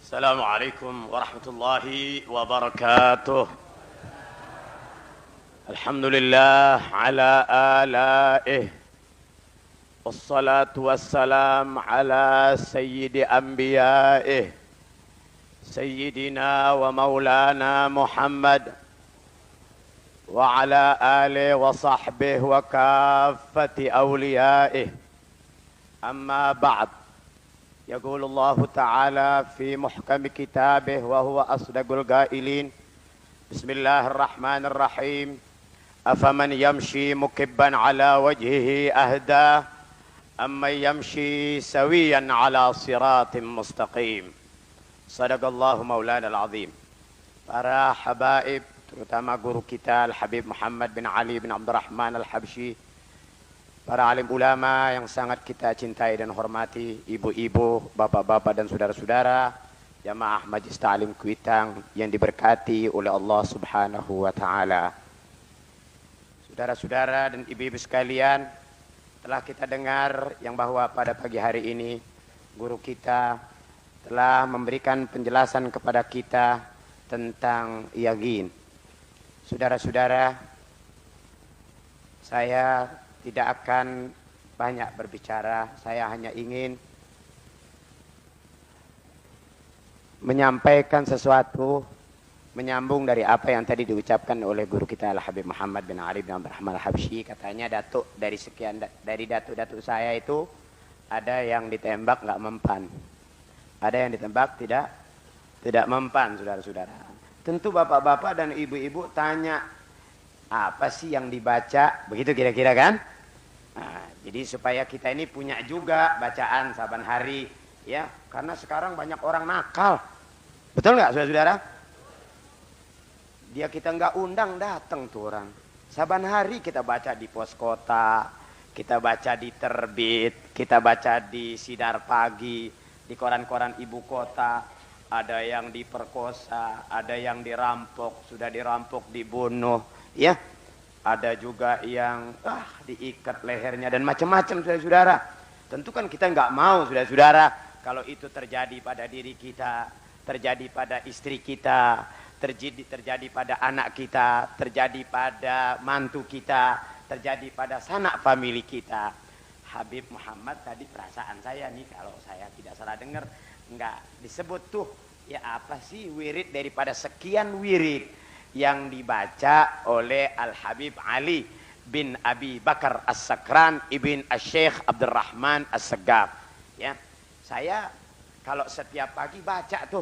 السلام عليكم ورحمة الله وبركاته. الحمد لله على آلائه والصلاة والسلام على سيد أنبيائه سيدنا ومولانا محمد وعلى آله وصحبه وكافة أوليائه. أما بعد، يقول الله تعالى في محكم كتابه وهو أصدق القائلين: بسم الله الرحمن الرحيم. أفمن يمشي مكبا على وجهه أهدى أمن يمشي سويا على صراط مستقيم. صدق الله مولانا العظيم. Para habaib, terutama guru kita Al-Habib Muhammad bin Ali bin Abdurrahman Al-Habsyi, para alim ulama yang sangat kita cintai dan hormati, ibu-ibu, bapak-bapak dan saudara-saudara, jamaah Majlis Ta'lim Kuitang yang diberkati oleh Allah Subhanahu wa taala. Saudara-saudara dan ibu-ibu sekalian, telah kita dengar yang bahwa pada pagi hari ini guru kita telah memberikan penjelasan kepada kita tentang yaqin. Saudara-saudara, saya tidak akan banyak berbicara, saya hanya ingin menyampaikan sesuatu menyambung dari apa yang tadi diucapkan oleh guru kita Al-Habib Muhammad bin Ali bin Abdurrahman Al-Habsyi. Katanya datuk dari datuk-datuk saya itu ada yang ditembak nggak mempan, ada yang ditembak tidak mempan. Saudara-saudara, tentu bapak-bapak dan ibu-ibu tanya, apa sih yang dibaca? Begitu kira-kira kan? Nah, jadi supaya kita ini punya juga bacaan saban hari, ya, karena sekarang banyak orang nakal, betul nggak, saudara-saudara? Dia kita nggak undang datang tuh orang. Saban hari kita baca di pos kota, kita baca di Terbit, kita baca di Sidar Pagi, di koran-koran ibu kota. Ada yang diperkosa, ada yang dirampok, sudah dirampok dibunuh, ya. Ada juga yang diikat lehernya dan macam-macam, saudara-saudara. Tentu kan kita nggak mau, saudara-saudara, kalau itu terjadi pada diri kita, terjadi pada istri kita, terjadi pada anak kita, terjadi pada mantu kita, terjadi pada sanak famili kita. Habib Muhammad tadi, perasaan saya nih, kalau saya tidak salah dengar, nggak disebut tuh ya apa sih wirid daripada sekian wirid yang dibaca oleh Al-Habib Ali bin Abi Bakar As-Sakran ibn Asy-Syaikh Abdurrahman As-Saggaf. Ya, saya kalau setiap pagi baca tuh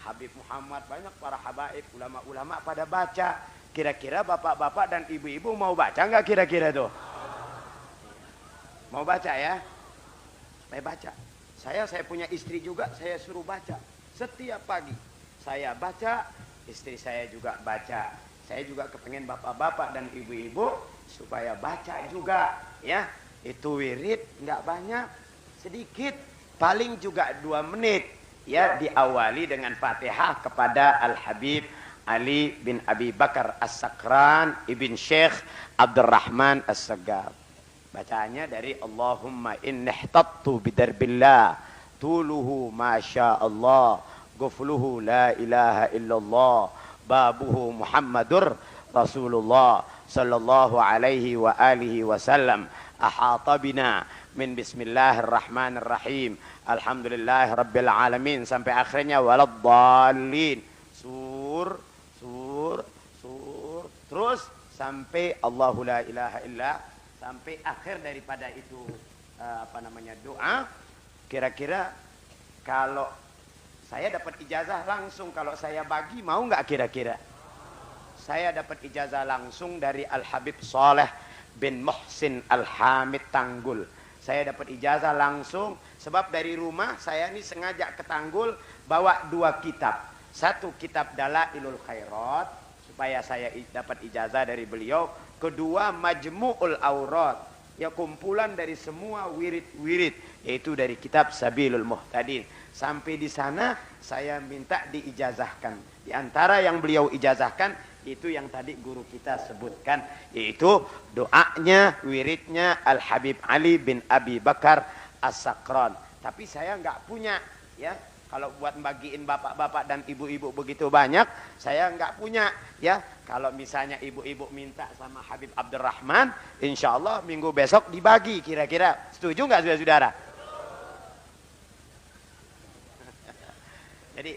Habib Muhammad, banyak para habaib, ulama-ulama pada baca. Kira-kira bapak-bapak dan ibu-ibu mau baca nggak kira-kira tuh? Mau baca ya? Saya baca. Saya punya istri juga, saya suruh baca. Setiap pagi saya baca, istri saya juga baca. Saya juga kepengen bapak-bapak dan ibu-ibu supaya baca juga, ya. Itu wirid nggak banyak, sedikit, paling juga 2 menit, ya. Diawali dengan Fatihah kepada Al-Habib Ali bin Abi Bakar As-Sakran ibn Syekh Abdurrahman As-Saggaf. Bacaannya dari Allahumma inni ihtattu bidarbillah tuluhu masya Allah gufluhu la ilaha illallah babuhu Muhammadur Rasulullah sallallahu alaihi wa alihi wasallam ahata bina min bismillahirrahmanirrahim alhamdulillahi rabbil alamin sampai akhirnya waladdallin terus sampai Allahu la ilaha illa, sampai akhir daripada itu doa. Kira-kira kalau saya dapat ijazah langsung, kalau saya bagi, mau nggak kira-kira? Saya dapat ijazah langsung dari Al-Habib Saleh bin Muhsin Al-Hamid Tanggul. Saya dapat ijazah langsung, sebab dari rumah saya ini sengaja ke Tanggul bawa 2 kitab. 1 kitab Dalailul Khairat, supaya saya dapat ijazah dari beliau. Kedua, Majmu'ul Aurat, ya, kumpulan dari semua wirid-wirid, yaitu dari kitab Sabilul Muhtadin. Sampai di sana saya minta diijazahkan. Di antara yang beliau ijazahkan itu yang tadi guru kita sebutkan, yaitu doanya, wiridnya Al-Habib Ali bin Abi Bakar As-Sakran. Tapi saya nggak punya, ya. Kalau buat bagiin bapak-bapak dan ibu-ibu begitu banyak, saya nggak punya. Ya, kalau misalnya ibu-ibu minta sama Habib Abdurrahman, insya Allah minggu besok dibagi. Kira-kira setuju nggak saudara-saudara? Jadi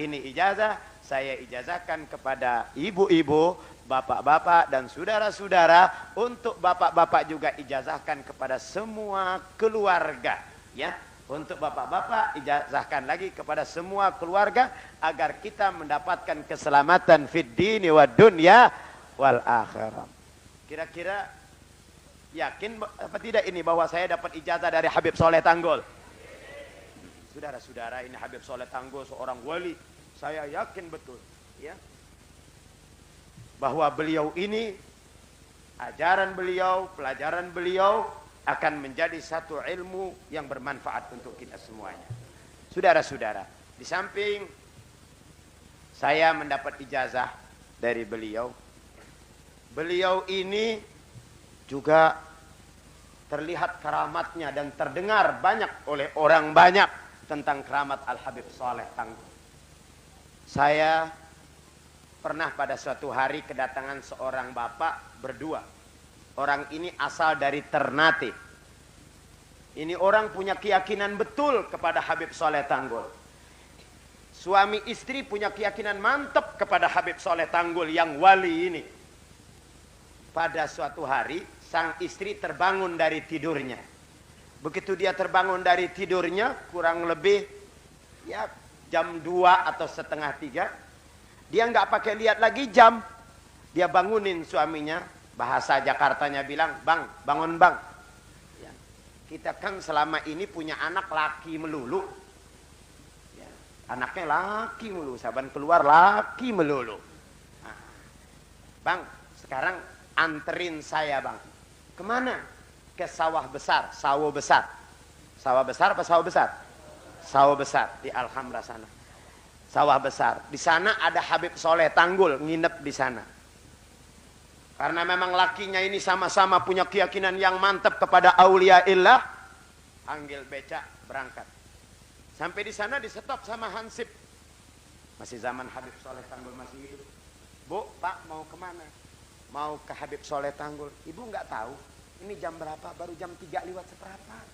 ini ijazah, saya ijazahkan kepada ibu-ibu, bapak-bapak dan saudara-saudara. Untuk bapak-bapak juga ijazahkan kepada semua keluarga, ya. Untuk bapak-bapak ijazahkan lagi kepada semua keluarga agar kita mendapatkan keselamatan fid dini wad dunya wal akhirah. Kira-kira yakin apa tidak ini bahwa saya dapat ijazah dari Habib Soleh Tanggul? Saudara-saudara, ini Habib Soleh Tanggul seorang wali. Saya yakin betul, ya, bahwa beliau ini, ajaran beliau, pelajaran beliau akan menjadi satu ilmu yang bermanfaat untuk kita semuanya. Saudara-saudara, di samping saya mendapat ijazah dari beliau, beliau ini juga terlihat keramatnya dan terdengar banyak oleh orang banyak tentang keramat Al-Habib Soleh Tanggul. Saya pernah pada suatu hari kedatangan seorang bapak berdua. Orang ini asal dari Ternate. Ini orang punya keyakinan betul kepada Habib Soleh Tanggul. Suami istri punya keyakinan mantap kepada Habib Soleh Tanggul yang wali ini. Pada suatu hari, sang istri terbangun dari tidurnya. Begitu dia terbangun dari tidurnya, kurang lebih ya jam 2 atau setengah 3. Dia nggak pakai lihat lagi jam. Dia bangunin suaminya. Bahasa Jakartanya bilang, bang, bangun bang. Ya. Kita kan selama ini punya anak laki melulu. Ya. Anaknya laki melulu, saban keluar laki melulu. Nah. Bang, sekarang anterin saya bang. Kemana? Ke sawah besar, sawo besar. Sawah besar apa sawah besar? Sawah besar di Alhamra sana. Sawah besar. Di sana ada Habib Soleh Tanggul nginep di sana. Karena memang lakinya ini sama-sama punya keyakinan yang mantap kepada aulia illah, panggil becak berangkat. Sampai di sana disetop sama Hansip. Masih zaman Habib Soleh Tanggul masih hidup. Bu, Pak mau kemana? Mau ke Habib Soleh Tanggul. Ibu nggak tahu. Ini jam berapa? Baru jam 3 lewat seperempat.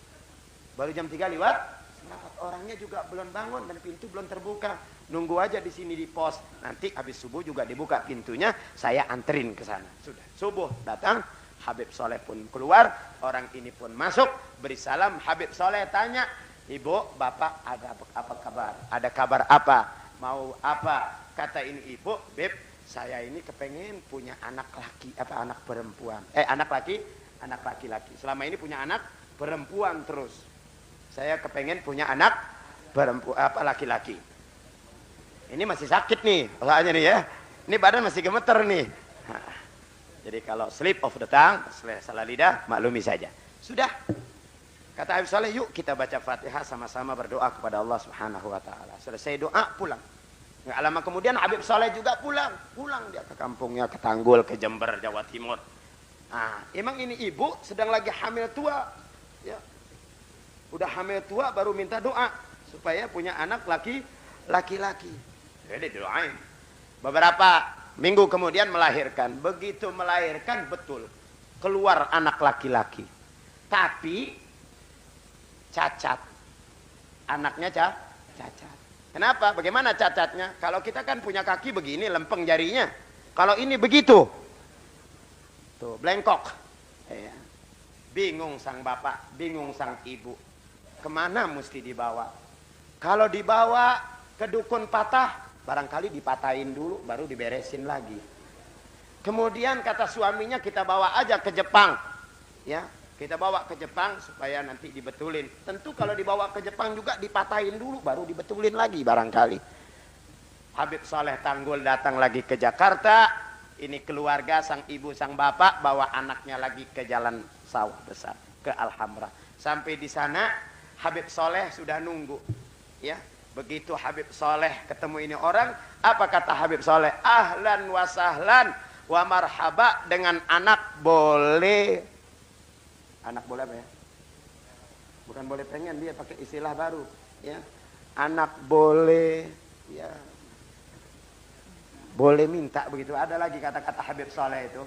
Baru jam 3 lewat seperempat. Orangnya juga belum bangun dan pintu belum terbuka. Nunggu aja di sini di pos. Nanti habis subuh juga dibuka pintunya, saya anterin ke sana. Sudah. Subuh datang, Habib Soleh pun keluar, orang ini pun masuk, beri salam. Habib Soleh tanya, "Ibu, Bapak ada apa kabar? Ada kabar apa? Mau apa?" Kata ini ibu, "Beb, saya ini kepengen punya anak laki, anak perempuan. Anak laki-laki. Selama ini punya anak perempuan terus. Saya kepengen punya anak perempuan laki-laki." Ini masih sakit nih, soalnya nih ya. Ini badan masih gemeter nih. Nah, jadi kalau slip of the tongue, salah lidah, maklumi saja. Sudah. Kata Habib Soleh, yuk kita baca Fatihah sama-sama berdoa kepada Allah Subhanahu wa taala. Selesai doa, pulang. Nggak lama kemudian Habib Soleh juga pulang. Pulang dia ke kampungnya, ke Tanggul, ke Jember, Jawa Timur. Nah, emang ini ibu sedang lagi hamil tua. Ya. Udah hamil tua baru minta doa supaya punya anak laki-laki. Jadi doain. Beberapa minggu kemudian melahirkan. Begitu melahirkan betul keluar anak laki-laki. Tapi cacat. Anaknya cacat. Kenapa? Bagaimana cacatnya? Kalau kita kan punya kaki begini lempeng jarinya. Kalau ini begitu. Tuh, blengkok. Ya. Bingung sang bapak, bingung sang ibu. Kemana mesti dibawa? Kalau dibawa ke dukun patah, barangkali dipatahin dulu, baru diberesin lagi. Kemudian kata suaminya, kita bawa aja ke Jepang. Ya, kita bawa ke Jepang supaya nanti dibetulin. Tentu kalau dibawa ke Jepang juga dipatahin dulu, baru dibetulin lagi barangkali. Habib Soleh Tanggul datang lagi ke Jakarta. Ini keluarga, sang ibu, sang bapak, bawa anaknya lagi ke jalan sawah besar, ke Alhamra. Sampai di sana, Habib Soleh sudah nunggu. Ya. Begitu Habib Soleh ketemu ini orang, apa kata Habib Soleh? Ahlan wa sahlan wa marhaba dengan anak boleh. Anak boleh apa ya? Bukan boleh pengen, dia pakai istilah baru. Ya. Anak boleh, ya, boleh minta begitu. Ada lagi kata-kata Habib Saleh itu.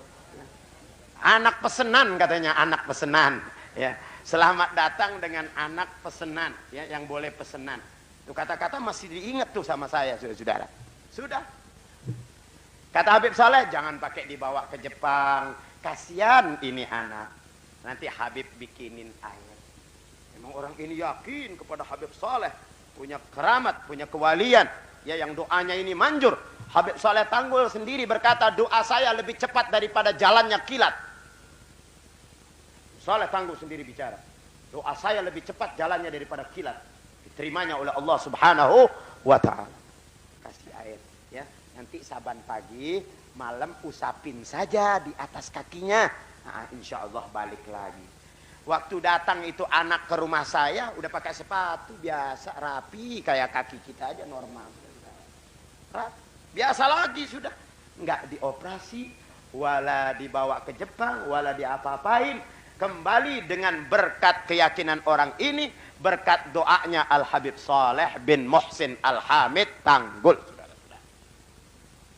Anak pesenan katanya, anak pesenan. Ya, selamat datang dengan anak pesenan, ya, yang boleh pesenan. Itu kata-kata masih diingat tuh sama saya, saudara. Sudah. Kata Habib Saleh, jangan pakai dibawa ke Jepang. Kasihan ini anak. Nanti Habib bikinin air. Memang orang ini yakin kepada Habib Saleh, punya keramat, punya kewalian, ya, yang doanya ini manjur. Habib Saleh Tanggul sendiri berkata, doa saya lebih cepat daripada jalannya kilat. Saleh Tanggul sendiri bicara, doa saya lebih cepat jalannya daripada kilat. Diterimanya oleh Allah Subhanahu wa ta'ala. Kasih air, ya. Nanti saban pagi, malam usapin saja di atas kakinya. Nah, insya Allah balik lagi. Waktu datang itu anak ke rumah saya udah pakai sepatu biasa, rapi kayak kaki kita aja, normal. Biasa lagi sudah, nggak dioperasi, wala dibawa ke Jepang, wala diapa-apain. Kembali dengan berkat keyakinan orang ini, berkat doanya Al Habib Saleh bin Muhsin Al Hamid Tanggul.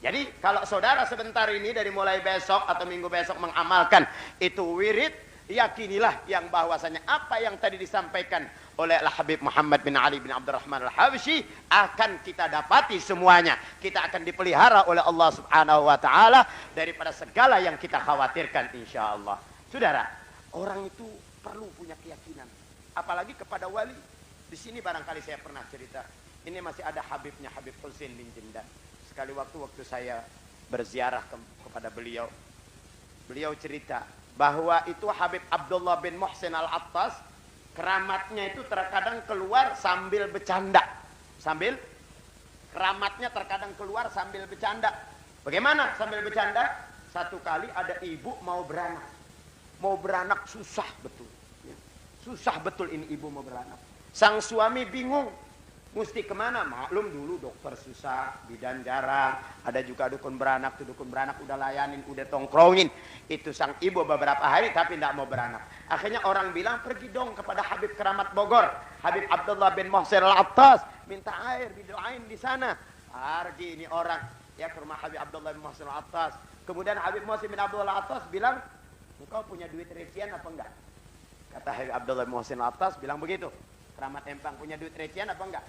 Jadi kalau saudara sebentar ini dari mulai besok atau minggu besok mengamalkan itu wirid, yakinilah yang bahwasanya apa yang tadi disampaikan oleh Al Habib Muhammad bin Ali bin Abdurrahman Al-Habsyi akan kita dapati semuanya. Kita akan dipelihara oleh Allah Subhanahu wa taala daripada segala yang kita khawatirkan insyaallah. Saudara, orang itu perlu punya keyakinan, apalagi kepada wali. Di sini barangkali saya pernah cerita. Ini masih ada Habibnya, Habib Husain bin Jindan. Sekali waktu saya berziarah kepada beliau, beliau cerita bahwa itu Habib Abdullah bin Muhsin Al-Attas, keramatnya itu terkadang keluar sambil bercanda. Keramatnya terkadang keluar sambil bercanda. Bagaimana sambil bercanda? Satu kali ada ibu mau beranak susah betul. Susah betul ini ibu mau beranak. Sang suami bingung. Mesti kemana? Maklum dulu dokter susah, bidan jarang, ada juga dukun beranak, tuh dukun beranak udah layanin, udah tongkrongin. Itu sang ibu beberapa hari tapi tidak mau beranak. Akhirnya orang bilang pergi dong kepada Habib Keramat Bogor, Habib Abdullah bin Muhsin Al-Attas, minta air, didoain di sana. Pergi ini orang ya ke rumah Habib Abdullah bin Muhsin Al-Attas. Kemudian Habib Muhsin bin Abdullah Al-Attas bilang, engkau punya duit recehan apa enggak? Kata Habib Abdullah bin Muhsin Al-Attas bilang begitu. Keramat Empang punya duit recehan apa enggak?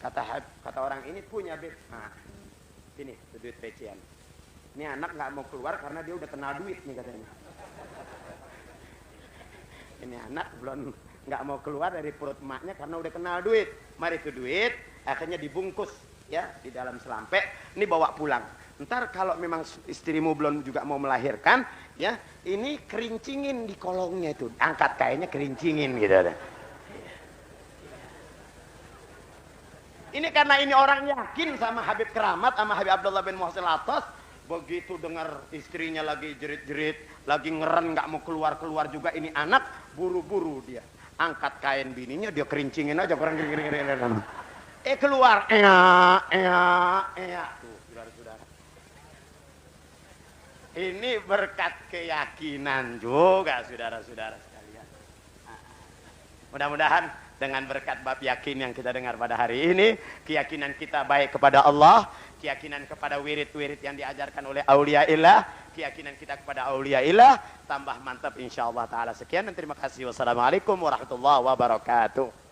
Kata orang ini punya, Beb. Nah, ini duit recehan. Ini anak nggak mau keluar karena dia udah kenal duit nih katanya. Ini anak belum nggak mau keluar dari perut emaknya karena udah kenal duit. Mari itu duit, akhirnya dibungkus ya di dalam selampek. Ini bawa pulang. Ntar kalau memang istrimu belum juga mau melahirkan, ya ini kerincingin di kolongnya itu, angkat kayaknya kerincingin gitu. Ini karena ini orang yakin sama Habib Keramat, sama Habib Abdullah bin Muhsin Al-Attas. Begitu dengar istrinya lagi jerit-jerit, lagi ngeren nggak mau keluar-keluar juga ini anak, buru-buru dia angkat kain bininya, dia kerincingin aja, kering. Keluar, tuh saudara-saudara. Ini berkat keyakinan juga saudara-saudara sekalian. Mudah-mudahan dengan berkat bab yakin yang kita dengar pada hari ini, keyakinan kita baik kepada Allah, keyakinan kepada wirid-wirid yang diajarkan oleh auliaillah, keyakinan kita kepada auliaillah tambah mantap insyaallah taala. Sekian dan terima kasih. Wassalamualaikum warahmatullahi wabarakatuh.